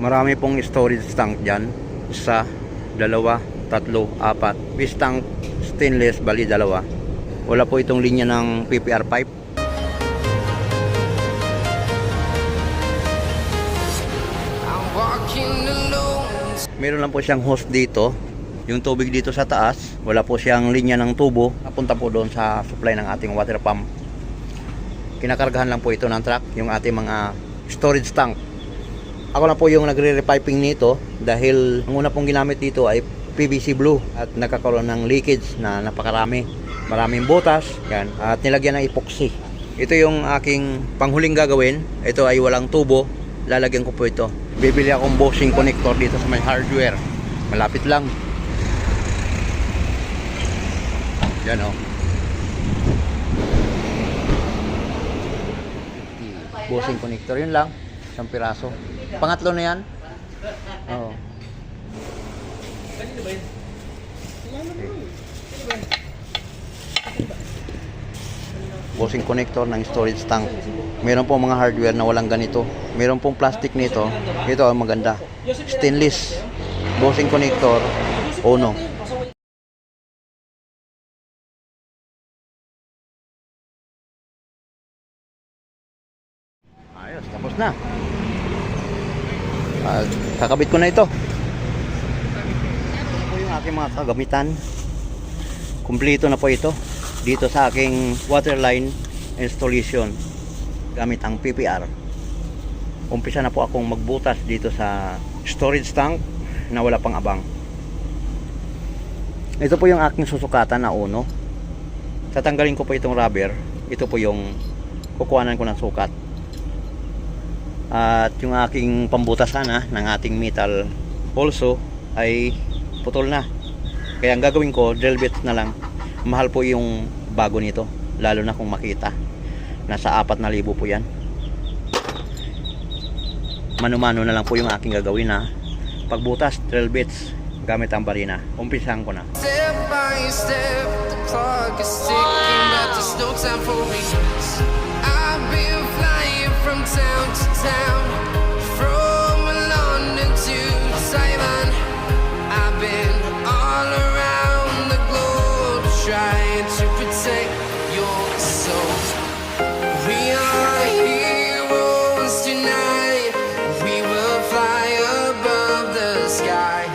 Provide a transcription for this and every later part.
Marami pong storage tank dyan. Isa, dalawa, tatlo, apat. Fish tank stainless, bali dalawa. Wala po itong linya ng PPR pipe. Meron lang po siyang hose dito. Yung tubig dito sa taas, wala po siyang linya ng tubo. Napunta po doon sa supply ng ating water pump. Kinakargahan lang po ito ng truck, yung ating mga storage tank. Ako na po yung nagre-repiping nito dahil ang una pong ginamit dito ay PVC blue at nagkakaroon ng leakage na napakarami. Maraming butas, yan, at nilagyan ng epoxy. Ito yung aking panghuling gagawin. Ito ay walang tubo. Lalagyan ko po ito. Bibili akong bushing connector dito sa may hardware. Malapit lang. Yan o. Bushing connector, yun lang. Isang piraso. Pangatlo na yan. Oo. Okay. Bushing connector ng storage tank. Meron po mga hardware na walang ganito. Meron pong plastic nito. Ito ang maganda. Stainless. Bushing connector. Uno. Ayos, tapos na. Kakabit ko na ito. Ito po yung aking mga kagamitan. Kumpleto na po ito dito sa aking waterline installation gamit ang PPR. Umpisa na po akong magbutas dito sa storage tank na wala pang abang. Ito po yung aking susukatan na uno. Tatanggalin ko po itong rubber. Ito po yung kukuhanan ko ng sukat. At yung aking pambutasan ng ating metal also ay putol na. Kaya ang gagawin ko, drill bit na lang. Mahal po yung bago nito, lalo na kung makita. Nasa 4,000 po yan. Mano-mano na lang po yung aking gagawin na pagbutas, drill bits gamit ang barina. Umpisahan ko na. Step by step, the clock is ticking, but there's no time for me. I've been flying from town to town, from London to Taiwan. I've been all around the globe trying to protect your soul. We are heroes tonight. We will fly above the sky.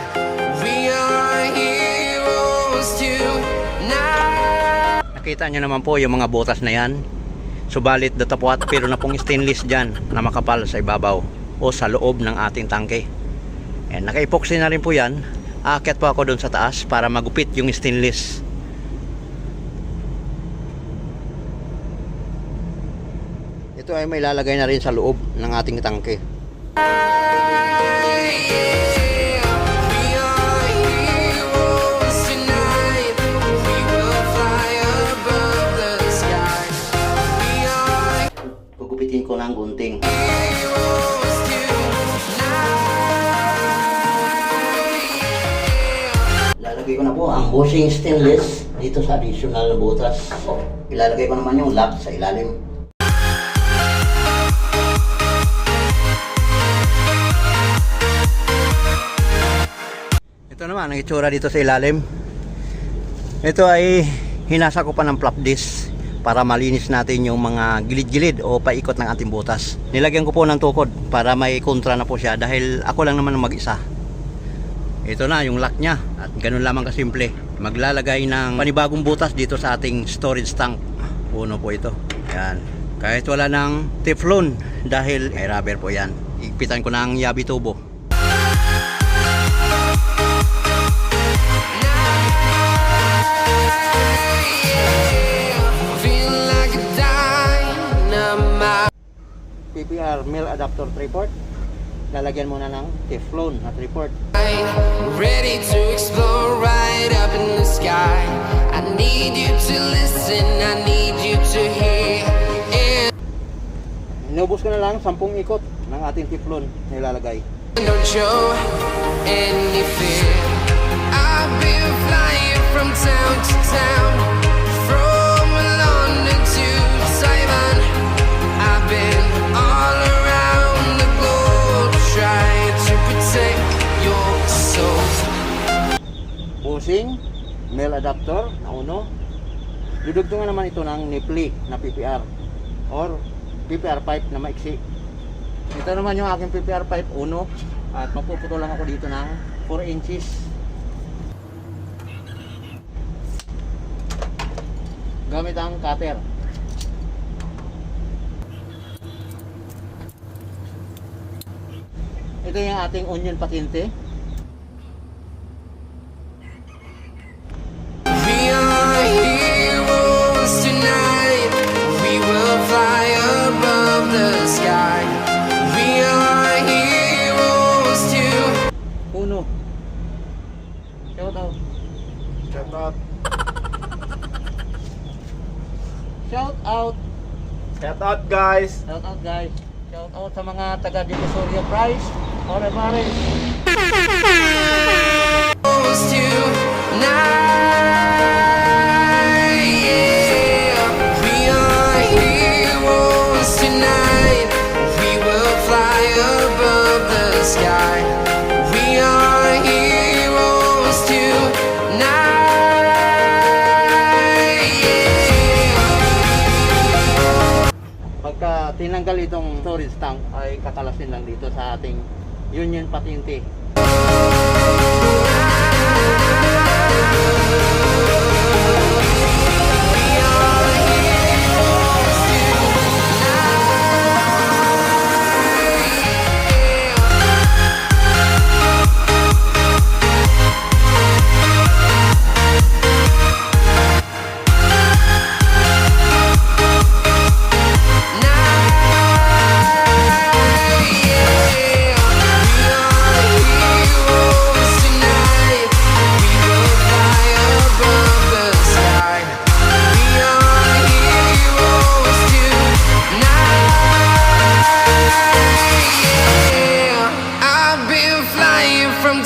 We are heroes tonight. Nakita nyo naman po yung mga butas na yan. Subalit datapwat, pero na pong stainless dyan na makapal sa ibabaw o sa loob ng ating tangke. Naka-epoxy na rin po yan. Aakyat po ako doon sa taas para magupit yung stainless. Ito ay may lalagay na rin sa loob ng ating tangke. Gugupitin ko ng gunting. Lalagay ko na po ang bushing stainless dito sa additional na butas. Ilalagay ko naman yung lock sa ilalim. Ito naman ang itsura dito sa ilalim. Ito ay hinasa ko pa ng flap disc para malinis natin yung mga gilid-gilid o paikot ng ating butas. Nilagyan ko po ng tukod para may kontra na po siya dahil ako lang naman ang mag-isa. Ito na yung lock niya at ganun lamang kasimple. Maglalagay ng panibagong butas dito sa ating storage tank. Uno po ito. Yan. Kahit wala ng teflon dahil ay rubber po yan. Ipitan ko ng yabi tubo. PPR male adapter 3-port. Lalagyan muna ng teflon na 3-port. Ready to explore right up in the sky. I need you to listen, I need you to hear. Inubos ko na lang 10 ikot ng ating teflon na ilalagay. Don't show any fear. I've been flying from town to town, from London to Taiwan. I've been all around the globe trying to busing, male adapter na uno. Dudugtungan naman ito ng nipli na PPR or PPR pipe na maiksi. Ito naman yung aking PPR pipe uno at magpuputol lang ako dito ng 4 inches. Gamit ang cutter. Ito yung ating onion patinte. We are heroes tonight. We will fly above the sky. We are heroes too. Uno. Shout out. Shout out. Shout out. Shout out guys. Shout out guys. Shout out sa mga taga Divisoria Price or Everest. Heroes tonight. Yeah. We are heroes tonight. We will fly above the sky. We are heroes tonight. Yeah. Pagka tinanggal itong storage tank ay kakalasin lang dito sa ating union patinte.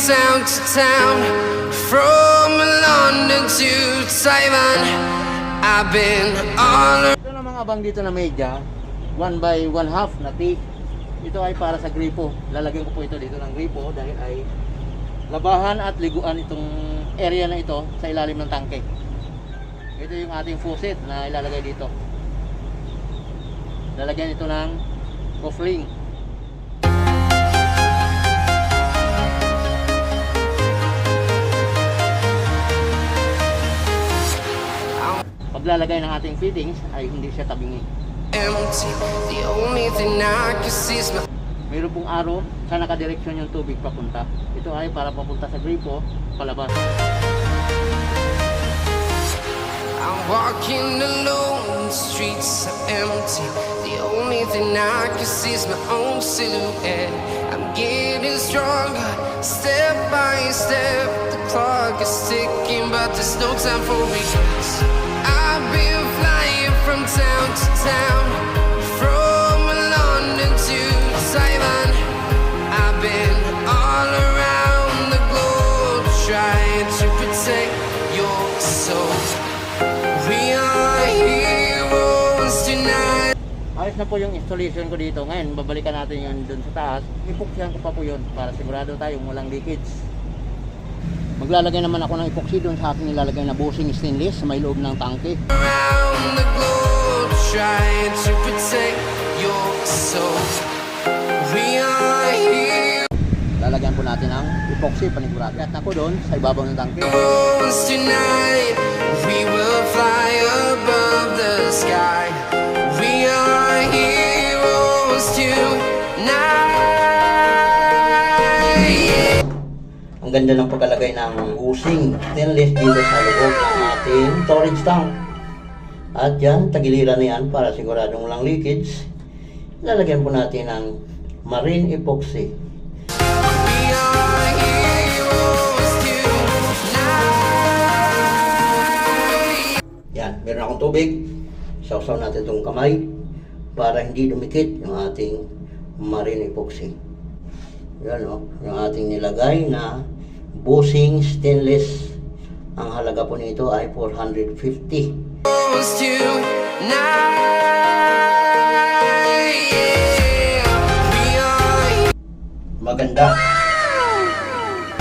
Town to town, from London to Taiwan, I've been all Ito na mga abang dito na media, 1 by 1/2 na T. Ito ay para sa gripo. Lalagyan ko po ito dito ng gripo dahil ay labahan at liguan itong area na ito sa ilalim ng tangke. Ito yung ating faucet na ilalagay dito. Lalagyan ito ng coupling. Paglalagay ng ating fittings ay hindi siya tabingi. empty. The only thing I can see is my Mayroon pong araw sa nakadireksyon yung tubig papunta. Ito ay para papunta sa gripo, palabas. I'm walking alone, the streets are empty. The only thing I can see is my own silhouette. I'm getting stronger, step by step. The clock is ticking, but there's no time for regrets. I've been flying from town to town, from London to Taiwan. I've been all around the globe, trying to protect your soul. We are heroes tonight. Ayos na po yung installation ko dito. Ngayon, babalikan natin yun dun sa taas. Ipuksyan ko pa po yun para sigurado tayong walang leakage. Maglalagay naman ako ng epoxy dun sa aking nilalagay na bushing stainless sa may loob ng tangke. Around the globe, trying to protect your soul. We are heroes Lalagyan po natin ng epoxy panigurado. At ako doon sa ibabaw ng tangke. tonight. We will fly above the sky. We are heroes tonight. Ang ganda ng pagkalagay ng bushing stainless dito sa loob ng ating storage tank. At yan, tagiliran na yan para siguradong walang leakage. Lalagyan po natin ng marine epoxy. We are heroes tonight. Yan, meron akong tubig. Sausaw natin itong kamay para hindi dumikit yung ating marine epoxy. Yan o, yung ating nilagay na bushing stainless. Ang halaga po nito ay 450. Heroes tonight. Yeah. We are Maganda.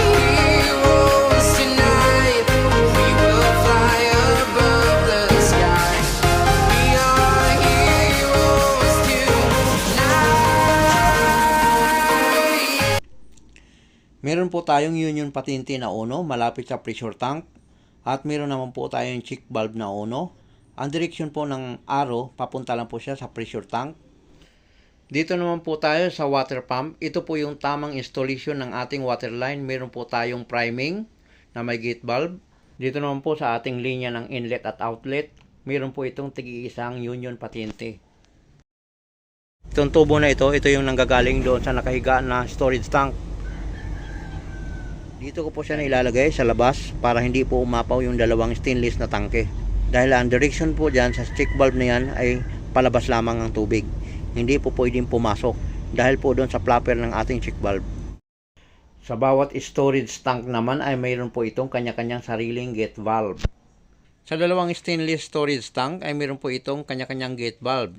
heroes tonight. Meron po tayong union patente na uno malapit sa pressure tank at meron naman po tayong check valve na uno. Ang direksyon po ng arrow, papunta lang po siya sa pressure tank. Dito naman po tayo sa water pump. Ito po yung tamang installation ng ating water line. Meron po tayong priming na may gate valve. Dito naman po sa ating linya ng inlet at outlet, meron po itong tig-iisang union patente. Itong tubo na ito yung nanggagaling doon sa nakahigaan na storage tank. Dito ko po siya na ilalagay sa labas para hindi po umapaw yung dalawang stainless na tangke. Dahil ang direction po dyan sa check valve na yan ay palabas lamang ang tubig. Hindi po pwedeng pumasok dahil po doon sa flapper ng ating check valve. Sa bawat storage tank naman ay mayroon po itong kanya-kanyang sariling gate valve. Sa dalawang stainless storage tank ay mayroon po itong kanya-kanyang gate valve.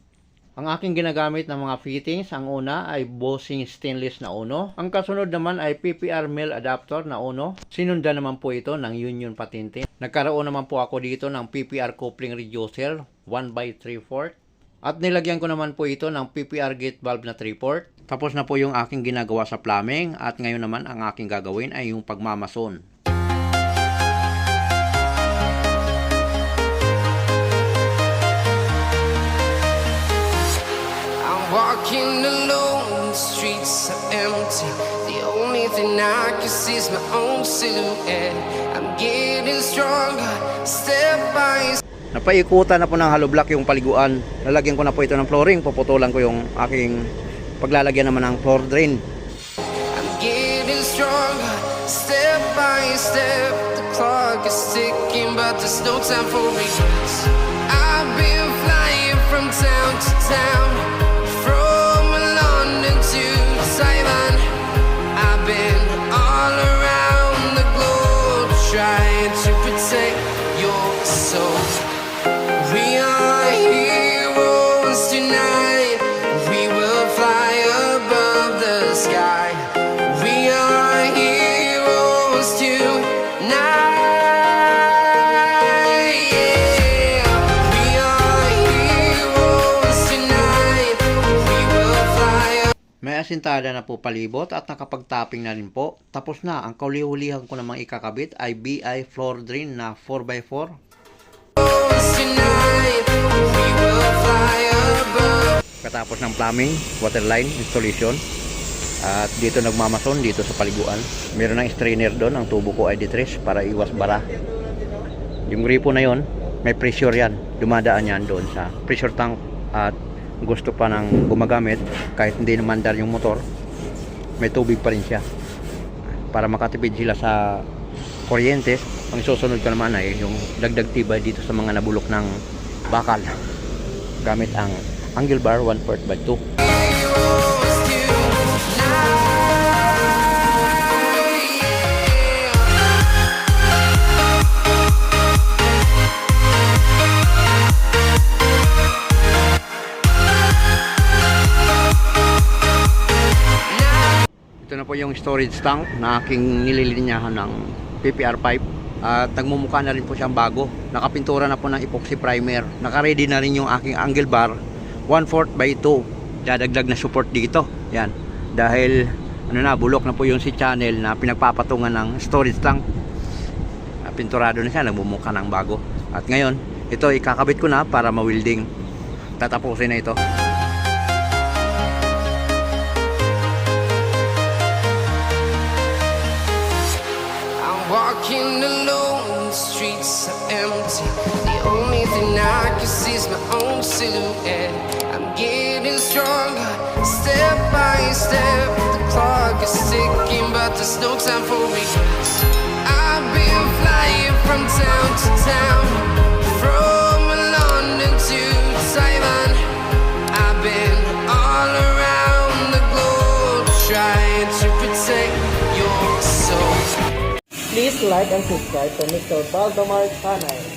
Ang aking ginagamit ng mga fittings, ang una ay Bossing stainless na uno. Ang kasunod naman ay PPR male adapter na uno. Sinundan naman po ito ng union patente. Nagkaroon naman po ako dito ng PPR coupling reducer 1/3/4. At nilagyan ko naman po ito ng PPR gate valve na 3/4. Tapos na po yung aking ginagawa sa plumbing at ngayon naman ang aking gagawin ay yung pagmamason. Walking alone, the streets are empty. The only thing I can see is my own silhouette. I'm getting stronger, step by step. Napaikutan na po ng hollow block yung paliguan. Lalagyan ko na po ito ng flooring. Puputulan ko yung aking paglalagyan naman ng floor drain. I'm getting stronger, step by step. The clock is ticking, but there's no time for regrets. I've been flying from town to town. Taiwan, I've been all around the globe trying to protect your soul. We are heroes tonight. We will fly above the sky. We are heroes tonight. Yeah. We are heroes tonight. We will fly. May asintada na po palibot at nakapag-topping na rin po. Tapos na, ang kauli-ulihan ko namang ikakabit ay BI floor drain na 4x4. Katapos ng plumbing, water line, installation. At dito nagmamason, dito sa paliguan. Meron ng strainer doon, ang tubo ko ay D3 para iwas bara. Yung gripo na yon, may pressure yan. Dumadaan yan doon sa pressure tank at gusto pa nang gumagamit kahit hindi naman dar yung motor, may tubig pa rin siya para makatipid sila sa kuryente. Ang susunod ko naman ay yung dagdag tibay dito sa mga nabulok ng bakal gamit ang angle bar 1/4/2. Ito na po yung storage tank na aking nililinyahan ng PPR pipe at nagmumukha na rin po siyang bago. Nakapintura na po ng epoxy primer. Naka-ready na rin yung aking angle bar 1/4/2. Dadagdag na support dito. Yan. Dahil bulok na po yung si channel na pinagpapatungan ng storage tank. Pinturado na siya, nagmumukha ng bago. At ngayon, ito ikakabit ko na para ma-welding. Tatapusin na ito. Walking alone, the streets are empty. The only thing I can see is my own silhouette. I'm getting stronger, step by step. The clock is ticking, but there's no time for regrets. I've been flying from town to town, from London to Taiwan. I've been all around the globe trying to protect your soul. Please like and subscribe to Mr. Valdemar channel.